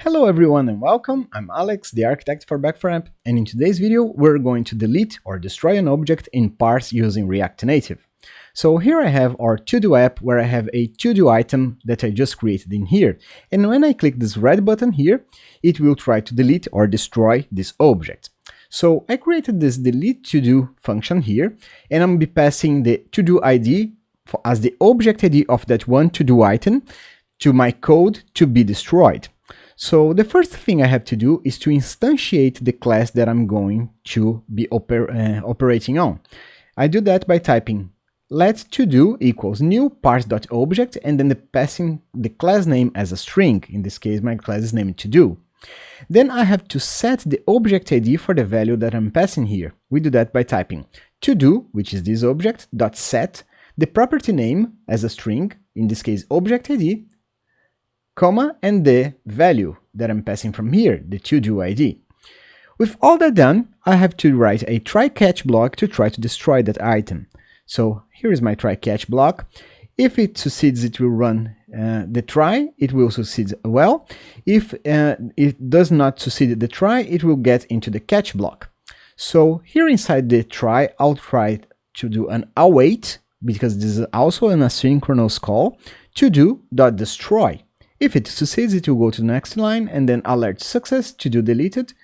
Hello everyone and welcome, I'm Alex, the architect for Back4App, and in today's video we're going to delete or destroy an object in parse using React Native. So here I have our to-do app where I have a to-do item that I just created in here, and when I click this red button here, it will try to delete or destroy this object. So I created this delete to-do function here, and I'm be passing the to-do ID as the object ID of that one to-do item to my code to be destroyed. So the first thing I have to do is to instantiate the class that I'm going to be operating on. I do that by typing let to-do equals new parse.object and then passing the class name as a string. In this case, my class is named to-do. Then I have to set the object ID for the value that I'm passing here. We do that by typing to-do, which is this object, dot set, the property name as a string, in this case object ID, comma, and the value that I'm passing from here, the to-do ID. With all that done, I have to write a try-catch block to try to destroy that item. So here is my try-catch block. If it succeeds, it will run the try, it will succeed well. If it does not succeed the try, it will get into the catch block. So here inside the try, I'll try to do an await, because this is also an asynchronous call, to-do.destroy. If it succeeds, it will go to the next line and then alert success, to-do deleted.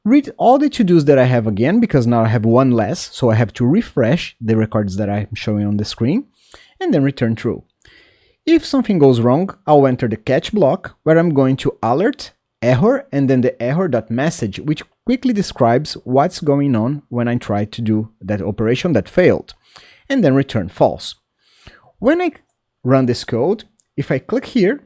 Read all the to-dos that I have again, because now I have one less, so I have to refresh the records that I'm showing on the screen, and then return true. If something goes wrong, I'll enter the catch block, where I'm going to alert, error, and then the error.message, which quickly describes what's going on when I try to do that operation that failed, and then return false. When I run this code, if I click here,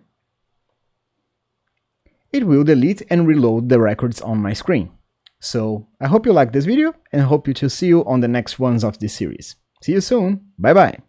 it will delete and reload the records on my screen. So I hope you like this video and hope to see you on the next ones of this series. See you soon. Bye bye.